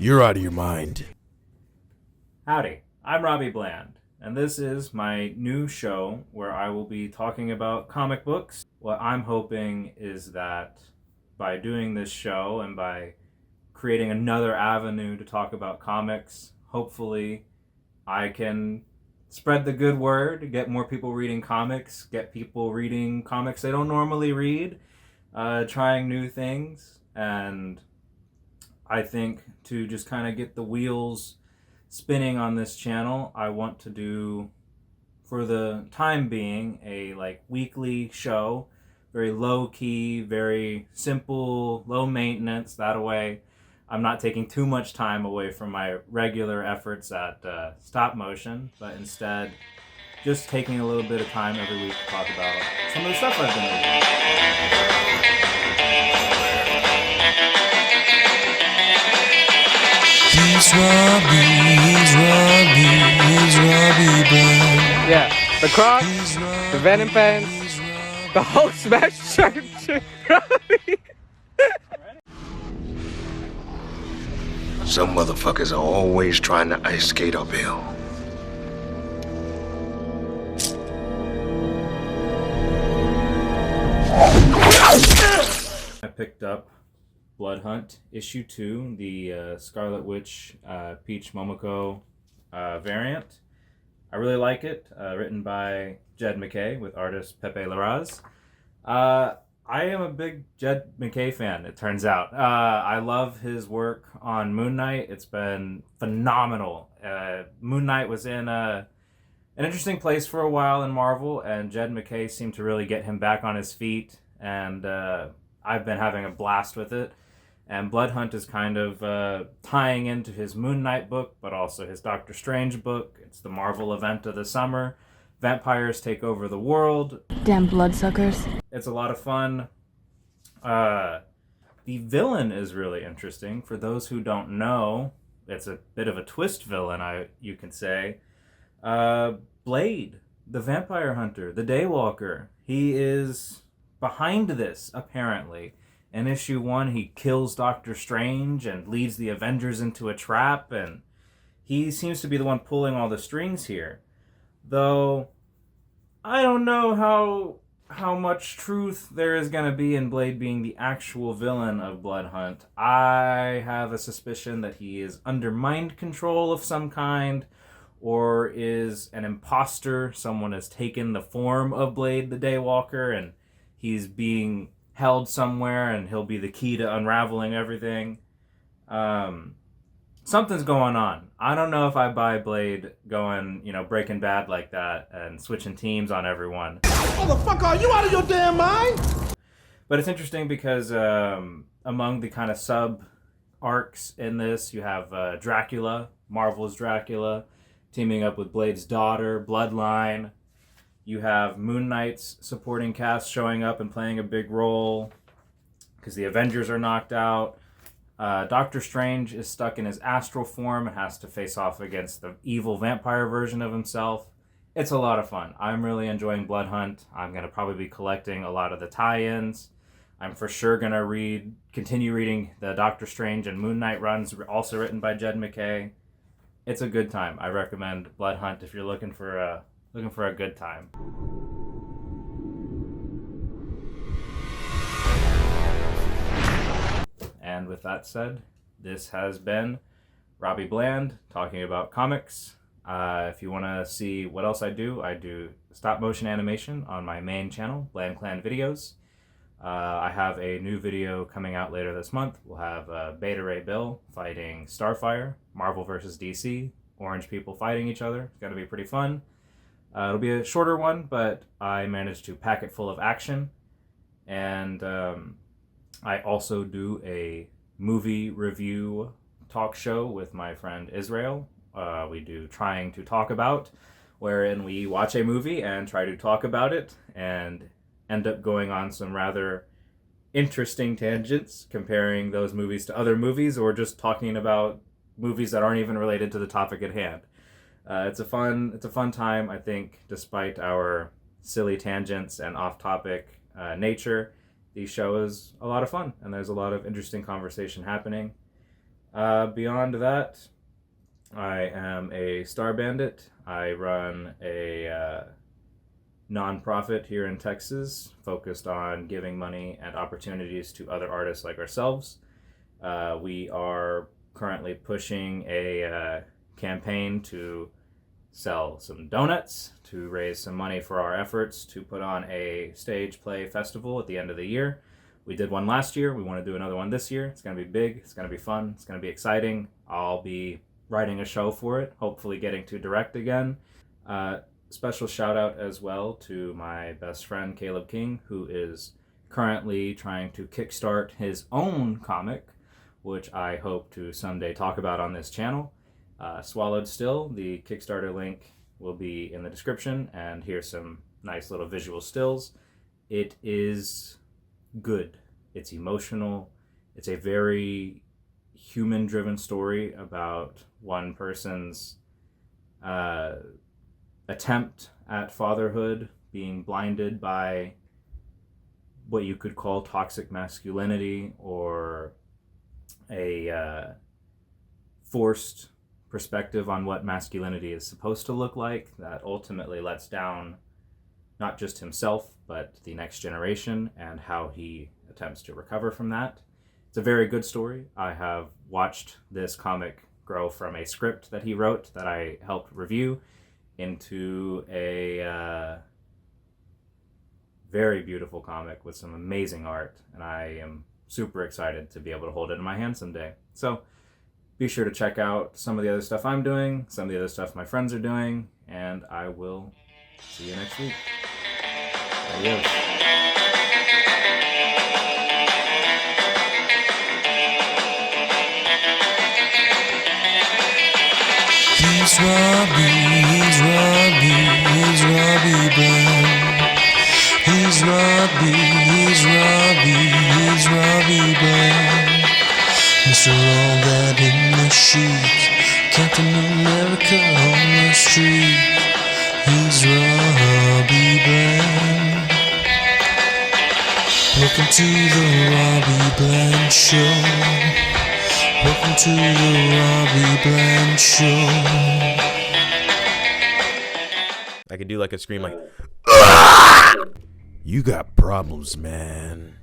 You're out of your mind. Howdy, I'm Robbie Bland, and this is my new show where I will be talking about comic books. What I'm hoping is that by doing this show and by creating another avenue to talk about comics, hopefully I can spread the good word, get more people reading comics, get people reading comics they don't normally read, trying new things, and I think to just kind of get the wheels spinning on this channel, I want to do, for the time being, a weekly show, very low key, very simple, low maintenance. That way, I'm not taking too much time away from my regular efforts at stop motion, but instead just taking a little bit of time every week to talk about some of the stuff I've been reading. He's Robbie Bland. Yeah, the Crocs, the Venom pants, the Hulk smash shirt. Some motherfuckers are always trying to ice skate uphill. I picked up Blood Hunt issue 2, the Scarlet Witch Peach Momoko variant. I really like it. Written by Jed MacKay with artist Pepe Larraz. I am a big Jed MacKay fan, it turns out. I love his work on Moon Knight. It's been phenomenal. Moon Knight was in an interesting place for a while in Marvel, and Jed MacKay seemed to really get him back on his feet, and I've been having a blast with it. And Blood Hunt is kind of tying into his Moon Knight book, but also his Doctor Strange book. It's the Marvel event of the summer. Vampires take over the world. Damn bloodsuckers. It's a lot of fun. The villain is really interesting. For those who don't know, it's a bit of a twist villain, you can say. Blade, the vampire hunter, the Daywalker. He is behind this, apparently. In issue 1, he kills Doctor Strange and leads the Avengers into a trap, and he seems to be the one pulling all the strings here. Though, I don't know how much truth there is going to be in Blade being the actual villain of Blood Hunt. I have a suspicion that he is under mind control of some kind, or is an imposter. Someone has taken the form of Blade the Daywalker, and he's being held somewhere, and he'll be the key to unraveling everything. Something's going on. I don't know if I buy Blade going, Breaking Bad like that and switching teams on everyone. Motherfucker, are you out of your damn mind? But it's interesting because among the kind of sub arcs in this, you have Dracula, Marvel's Dracula, teaming up with Blade's daughter, Bloodline. You have Moon Knight's supporting cast showing up and playing a big role because the Avengers are knocked out. Doctor Strange is stuck in his astral form and has to face off against the evil vampire version of himself. It's a lot of fun. I'm really enjoying Blood Hunt. I'm going to probably be collecting a lot of the tie-ins. I'm for sure going to continue reading the Doctor Strange and Moon Knight runs, also written by Jed MacKay. It's a good time. I recommend Blood Hunt if you're looking for a good time. And with that said, this has been Robbie Bland talking about comics. If you want to see what else I do stop motion animation on my main channel, Bland Clan Videos. I have a new video coming out later this month. We'll have Beta Ray Bill fighting Starfire, Marvel vs. DC, orange people fighting each other. It's going to be pretty fun. It'll be a shorter one, but I managed to pack it full of action. And I also do a movie review talk show with my friend Israel. We do Trying to Talk About, wherein we watch a movie and try to talk about it and end up going on some rather interesting tangents, comparing those movies to other movies or just talking about movies that aren't even related to the topic at hand. It's a fun time, I think, despite our silly tangents and off-topic nature. The show is a lot of fun, and there's a lot of interesting conversation happening. Beyond that, I am a star bandit. I run a nonprofit here in Texas focused on giving money and opportunities to other artists like ourselves. We are currently pushing a campaign to sell some donuts to raise some money for our efforts to put on a stage play festival at the end of the year. We did one last year. We want to do another one this year. It's going to be big. It's going to be fun. It's going to be exciting. I'll be writing a show for it, hopefully getting to direct again. Special shout out as well to my best friend Caleb King, who is currently trying to kickstart his own comic, which I hope to someday talk about on this channel. Swallowed Still, the Kickstarter link will be in the description, and here's some nice little visual stills. It is good. It's emotional. It's a very human-driven story about one person's attempt at fatherhood, being blinded by what you could call toxic masculinity, or a forced perspective on what masculinity is supposed to look like that ultimately lets down not just himself but the next generation, and how he attempts to recover from that. It's a very good story. I have watched this comic grow from a script that he wrote that I helped review into a very beautiful comic with some amazing art, and I am super excited to be able to hold it in my hand someday. So be sure to check out some of the other stuff I'm doing, some of the other stuff my friends are doing, and I will see you next week. Adios. He's Robbie Brown. He's Robbie Brown. Mr. All That in the Sheets, Captain America on the street. He's Robbie Brown. Welcome to the Robbie Bland Show. Welcome to the Robbie Bland Show. I can do like a scream like, You got problems, man.